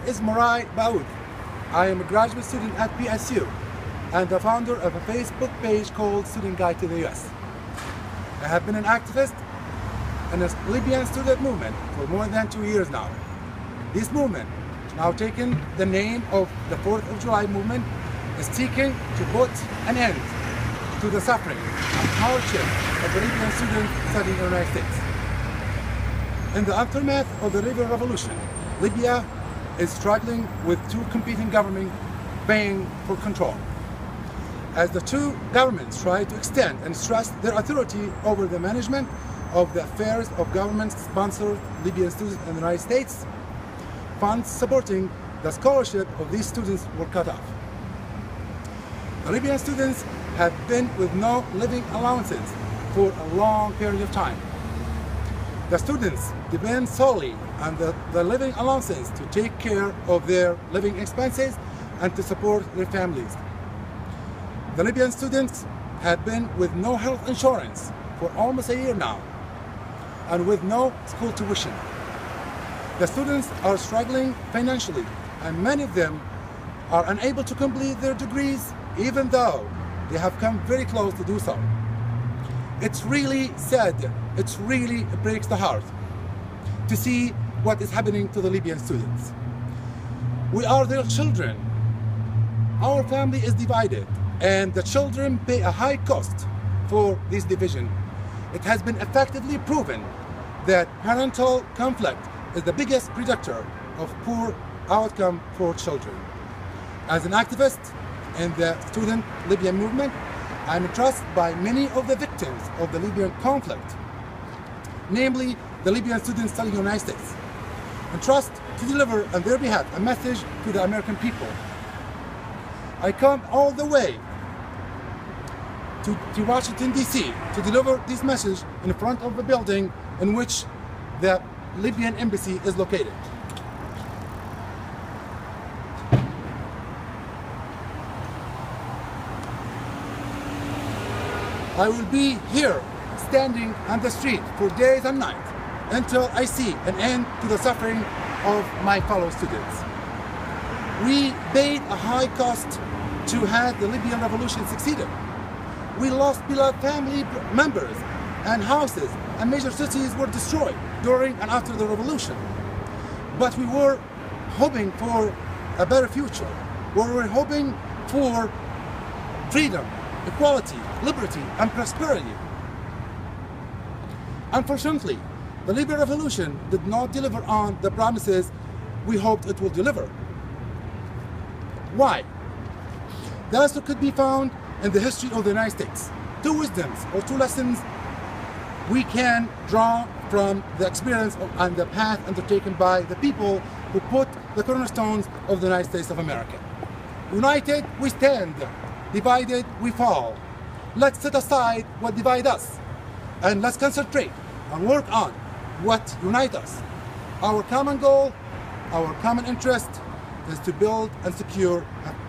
is Morai Baoud. I am a graduate student at PSU and the founder of a Facebook page called Student Guide to the US. I have been an activist in the Libyan student movement for more than 2 years now. This movement, now taking the name of the 4th of July movement, is seeking to put an end to the suffering and hardship of the Libyan students studying in the United States. In the aftermath of the Libyan revolution, Libya is struggling with two competing governments vying for control. As the two governments try to extend and stress their authority over the management of the affairs of government-sponsored Libyan students in the United States, funds supporting the scholarship of these students were cut off. The Libyan students have been with no living allowances for a long period of time. The students depend solely on the living allowances to take care of their living expenses and to support their families. The Libyan students have been with no health insurance for almost a year now and with no school tuition. The students are struggling financially and many of them are unable to complete their degrees even though they have come very close to do so. It's really sad, it really breaks the heart to see what is happening to the Libyan students. We are their children. Our family is divided and the children pay a high cost for this division. It has been effectively proven that parental conflict is the biggest predictor of poor outcome for children. As an activist in the student Libyan movement, I'm trusted by many of the victims of the Libyan conflict, namely the Libyan students studying in the United States, and trust to deliver on their behalf a message to the American people. I come all the way to Washington, D.C. to deliver this message in front of the building in which the Libyan embassy is located. I will be here standing on the street for days and nights until I see an end to the suffering of my fellow students. We paid a high cost to have the Libyan revolution succeeded. We lost beloved family members and houses and major cities were destroyed during and after the revolution. But we were hoping for a better future. We were hoping for freedom, equality, liberty, and prosperity. Unfortunately, the Libyan revolution did not deliver on the promises we hoped it would deliver. Why? The answer could be found in the history of the United States. Two wisdoms or two lessons we can draw from the experience and the path undertaken by the people who put the cornerstones of the United States of America. United, we stand. Divided, we fall. Let's set aside what divides us and let's concentrate and work on what unites us. Our common goal, our common interest is to build and secure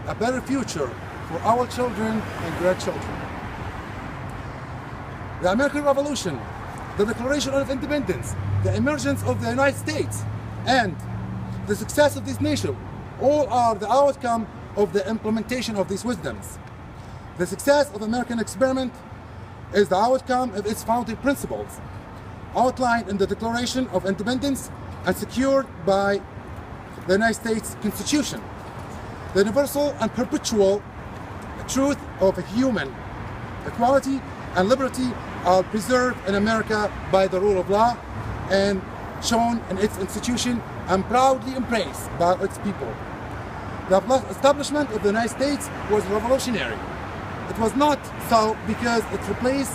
a better future for our children and grandchildren. The American Revolution, the Declaration of Independence, the emergence of the United States, and the success of this nation all are the outcome of the implementation of these wisdoms. The success of the American experiment is the outcome of its founding principles, outlined in the Declaration of Independence and secured by the United States Constitution. The universal and perpetual truth of human equality and liberty are preserved in America by the rule of law and shown in its institution and proudly embraced by its people. The establishment of the United States was revolutionary. It was not so because it replaced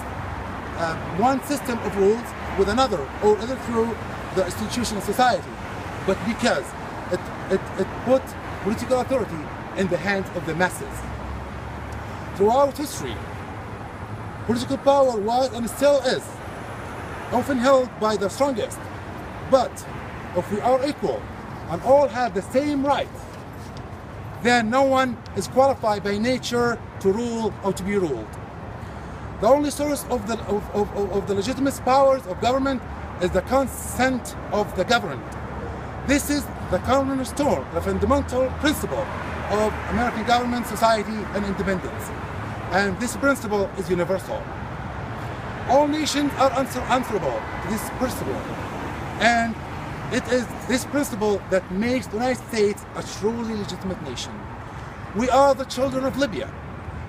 one system of rules with another or either through the institution of society, but because it put political authority in the hands of the masses. Throughout history, political power was and still is often held by the strongest. But if we are equal and all have the same rights, then no one is qualified by nature to rule or to be ruled. The only source of the legitimate powers of government is the consent of the governed. This is the cornerstone, the fundamental principle of American government, society, and independence. And this principle is universal. All nations are answerable to this principle. And it is this principle that makes the United States a truly legitimate nation. We are the children of Libya.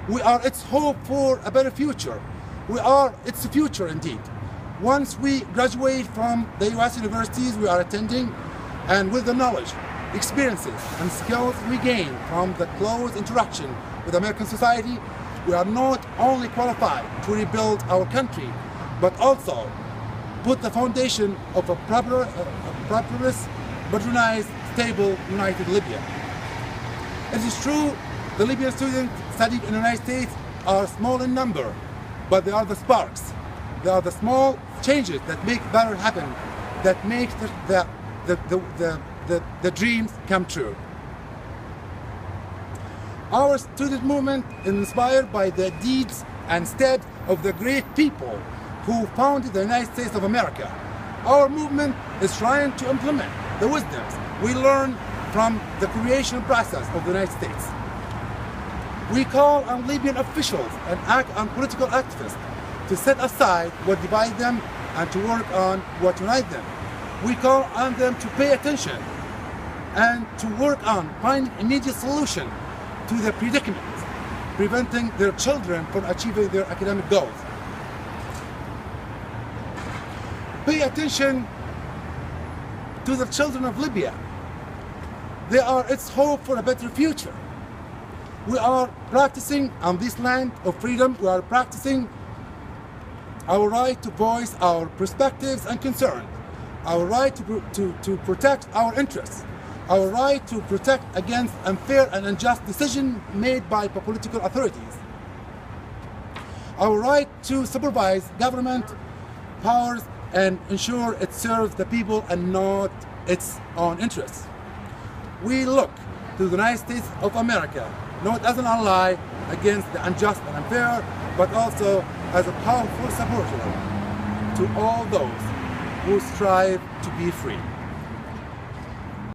We are its hope for a better future. We are its future indeed. Once we graduate from the US universities we are attending, and with the knowledge, experiences, and skills we gain from the close interaction with American society, we are not only qualified to rebuild our country, but also put the foundation of a prosperous, modernized, stable, united Libya. It is true, the Libyan students studying in the United States are small in number, but they are the sparks. They are the small changes that make better happen, that make the dreams come true. Our student movement is inspired by the deeds and steps of the great people who founded the United States of America. Our movement is trying to implement the wisdoms we learned from the creation process of the United States. We call on Libyan officials and political activists to set aside what divides them and to work on what unites them. We call on them to pay attention and to work on finding immediate solution to the predicament, preventing their children from achieving their academic goals. Pay attention to the children of Libya. They are its hope for a better future. We are practicing on this land of freedom, we are practicing our right to voice our perspectives and concerns, our right to protect our interests, our right to protect against unfair and unjust decisions made by political authorities, our right to supervise government powers and ensure it serves the people and not its own interests. We look to the United States of America not as an ally against the unjust and unfair, but also as a powerful supporter to all those who strive to be free.